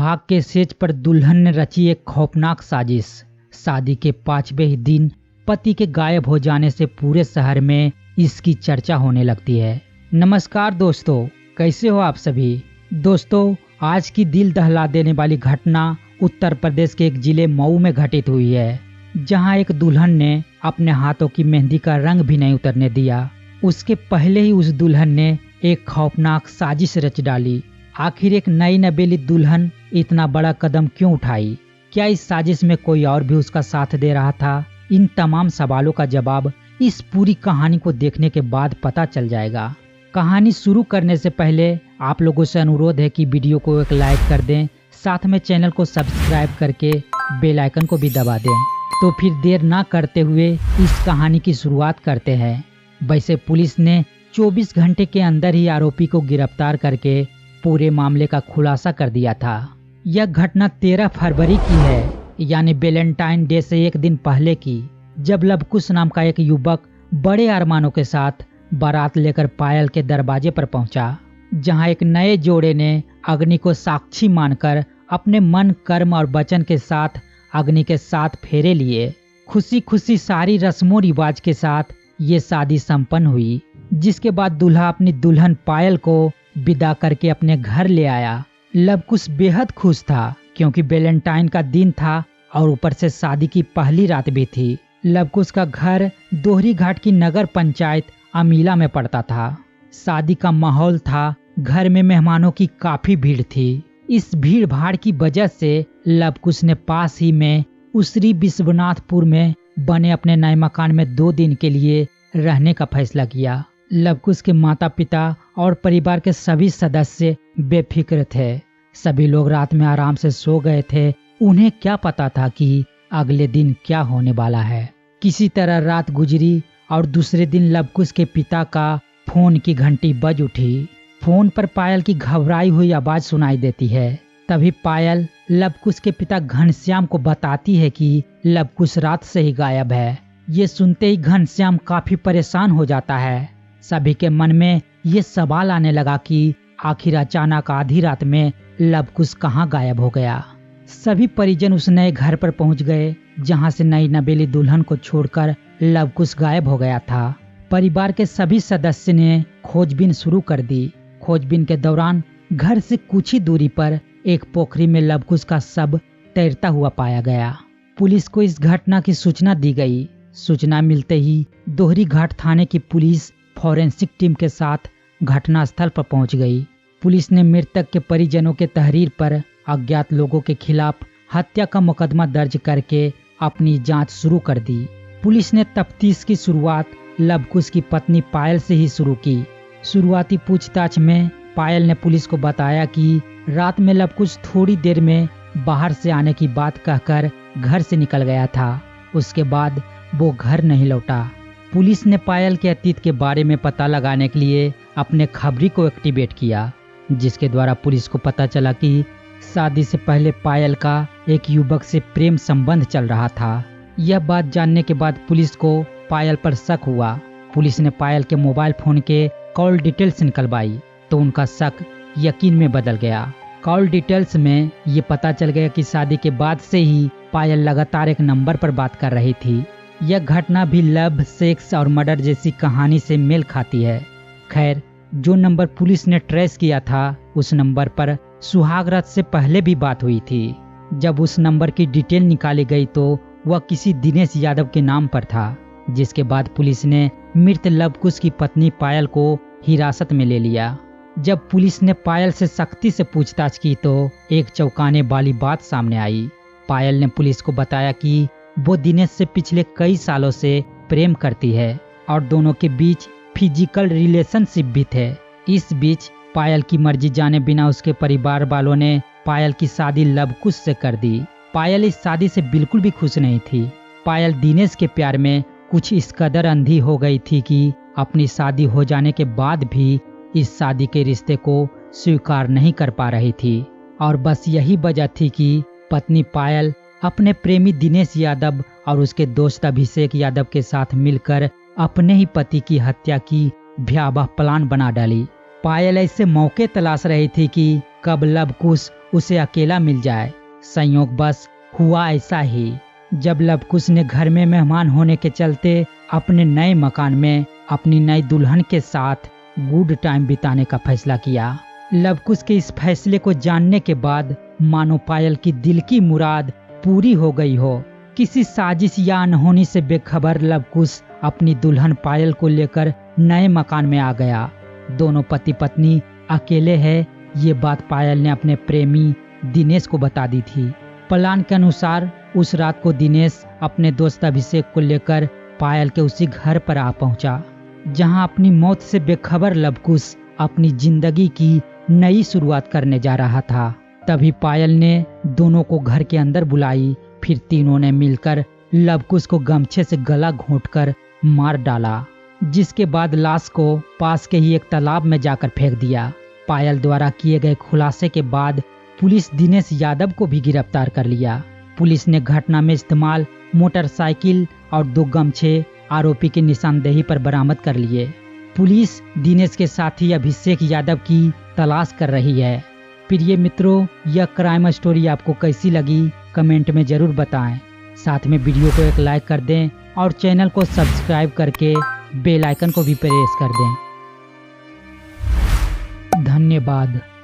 सुहाग के सेज पर दुल्हन ने रची एक खौफनाक साजिश। शादी के 5वें ही दिन पति के गायब हो जाने से पूरे शहर में इसकी चर्चा होने लगती है। नमस्कार दोस्तों, कैसे हो आप सभी। दोस्तों, आज की दिल दहला देने वाली घटना उत्तर प्रदेश के एक जिले मऊ में घटित हुई है, जहां एक दुल्हन ने अपने हाथों की मेहंदी का रंग भी नहीं उतरने दिया। उसके पहले ही उस दुल्हन ने एक खौफनाक साजिश रच डाली। आखिर एक नई नवेली दुल्हन इतना बड़ा कदम क्यों उठाई? क्या इस साजिश में कोई और भी उसका साथ दे रहा था? इन तमाम सवालों का जवाब इस पूरी कहानी को देखने के बाद पता चल जाएगा। कहानी शुरू करने से पहले आप लोगों से अनुरोध है कि वीडियो को एक लाइक कर दें, साथ में चैनल को सब्सक्राइब करके बेल आइकन को भी दबा दें। तो फिर देर ना करते हुए इस कहानी की शुरुआत करते हैं। वैसे पुलिस ने 24 घंटे के अंदर ही आरोपी को गिरफ्तार करके पूरे मामले का खुलासा कर दिया था। यह घटना 13 फरवरी की है, यानी वैलेंटाइन डे से एक दिन पहले की, जब लवकुश नाम का एक युवक बड़े अरमानों के साथ बारात लेकर पायल के दरवाजे पर पहुंचा, जहां एक नए जोड़े ने अग्नि को साक्षी मानकर अपने मन, कर्म और वचन के साथ अग्नि के 7 फेरे लिए। खुशी खुशी सारी रस्मों रिवाज के साथ ये शादी संपन्न हुई, जिसके बाद दूल्हा अपनी दुल्हन पायल को विदा करके अपने घर ले आया। लवकुश बेहद खुश था, क्योंकि वैलेंटाइन का दिन था और ऊपर से शादी की पहली रात भी थी। लवकुश का घर दोहरी घाट की नगर पंचायत अमीला में पड़ता था। शादी का माहौल था, घर में मेहमानों की काफी भीड़ थी। इस भीड़ भाड़ की वजह से लवकुश ने पास ही में उसरी विश्वनाथपुर में बने अपने नए मकान में 2 दिन के लिए रहने का फैसला किया। लवकुश के माता पिता और परिवार के सभी सदस्य बेफिक्र थे। सभी लोग रात में आराम से सो गए थे। उन्हें क्या पता था कि अगले दिन क्या होने वाला है। किसी तरह रात गुजरी और दूसरे दिन लवकुश के पिता का फोन की घंटी बज उठी। फोन पर पायल की घबराई हुई आवाज सुनाई देती है। तभी पायल लवकुश के पिता घनश्याम को बताती है कि लवकुश रात से ही गायब है। ये सुनते ही घनश्याम काफी परेशान हो जाता है। सभी के मन में ये सवाल आने लगा कि आखिर अचानक आधी रात में लवकुश कहाँ गायब हो गया। सभी परिजन उस नए घर पर पहुंच गए, जहां से नई नवेली दुल्हन को छोड़कर लवकुश गायब हो गया था। परिवार के सभी सदस्य ने खोजबीन शुरू कर दी। खोजबीन के दौरान घर से कुछ ही दूरी पर एक पोखरी में लवकुश का शव तैरता हुआ पाया गया। पुलिस को इस घटना की सूचना दी गई। सूचना मिलते ही दोहरी घाट थाने की पुलिस फॉरेंसिक टीम के साथ घटना स्थल पर पहुंच गई। पुलिस ने मृतक के परिजनों के तहरीर पर अज्ञात लोगों के खिलाफ हत्या का मुकदमा दर्ज करके अपनी जांच शुरू कर दी। पुलिस ने तफ्तीश की शुरुआत लवकुश की पत्नी पायल से ही शुरू की। शुरुआती पूछताछ में पायल ने पुलिस को बताया कि रात में लवकुश थोड़ी देर में बाहर से आने की बात कहकर घर से निकल गया था। उसके बाद वो घर नहीं लौटा। पुलिस ने पायल के अतीत के बारे में पता लगाने के लिए अपने खबरी को एक्टिवेट किया, जिसके द्वारा पुलिस को पता चला कि शादी से पहले पायल का एक युवक से प्रेम संबंध चल रहा था। यह बात जानने के बाद पुलिस को पायल पर शक हुआ। पुलिस ने पायल के मोबाइल फोन के कॉल डिटेल्स निकलवाई, तो उनका शक यकीन में बदल गया। कॉल डिटेल्स में ये पता चल गया कि शादी के बाद से ही पायल लगातार एक नंबर पर बात कर रही थी। यह घटना भी लव, सेक्स और मर्डर जैसी कहानी से मेल खाती है। खैर, जो नंबर पुलिस ने ट्रेस किया था, उस नंबर पर सुहाग रात से पहले भी बात हुई थी। जब उस नंबर की डिटेल निकाली गई तो वह किसी दिनेश यादव के नाम पर था, जिसके बाद पुलिस ने मृत लवकुश की पत्नी पायल को हिरासत में ले लिया। जब पुलिस ने पायल से सख्ती से पूछताछ की तो एक चौंकाने वाली बात सामने आई। पायल ने पुलिस को बताया कि वो दिनेश से पिछले कई सालों से प्रेम करती है और दोनों के बीच फिजिकल रिलेशनशिप भी थे। इस बीच पायल की मर्जी जाने बिना उसके परिवार वालों ने पायल की शादी लवकुश से कर दी। पायल इस शादी से बिल्कुल भी खुश नहीं थी। पायल दिनेश के प्यार में कुछ इस कदर अंधी हो गई थी कि अपनी शादी हो जाने के बाद भी इस शादी के रिश्ते को स्वीकार नहीं कर पा रही थी। और बस यही वजह थी कि पत्नी पायल अपने प्रेमी दिनेश यादव और उसके दोस्त अभिषेक यादव के साथ मिलकर अपने ही पति की हत्या की भयावह प्लान बना डाली। पायल ऐसे मौके तलाश रही थी कि कब लवकुश उसे अकेला मिल जाए। संयोग बस हुआ ऐसा ही। जब लवकुश ने घर में मेहमान होने के चलते अपने नए मकान में अपनी नई दुल्हन के साथ गुड टाइम बिताने का फैसला किया। लवकुश के इस फैसले को जानने के बाद मानो पायल की दिल की मुराद पूरी हो गई हो। किसी साजिश या अनहोनी से बेखबर लवकुश अपनी दुल्हन पायल को लेकर नए मकान में आ गया। दोनों पति पत्नी अकेले हैं, ये बात पायल ने अपने प्रेमी दिनेश को बता दी थी। प्लान के अनुसार उस रात को दिनेश अपने दोस्त अभिषेक को लेकर पायल के उसी घर पर आ पहुंचा, जहां अपनी मौत से बेखबर लवकुश अपनी जिंदगी की नई शुरुआत करने जा रहा था। तभी पायल ने दोनों को घर के अंदर बुलाई। फिर तीनों ने मिलकर लवकुश को गमछे से गला घोंटकर मार डाला, जिसके बाद लाश को पास के ही एक तालाब में जाकर फेंक दिया। पायल द्वारा किए गए खुलासे के बाद पुलिस दिनेश यादव को भी गिरफ्तार कर लिया। पुलिस ने घटना में इस्तेमाल मोटरसाइकिल और 2 गमछे आरोपी की निशानदेही पर बरामद कर लिए। पुलिस दिनेश के साथी अभिषेक यादव की तलाश कर रही है। प्रिय मित्रों, यह क्राइम स्टोरी आपको कैसी लगी कमेंट में जरूर बताएं। साथ में वीडियो को एक लाइक कर दें और चैनल को सब्सक्राइब करके बेल आइकन को भी प्रेस कर दें। धन्यवाद।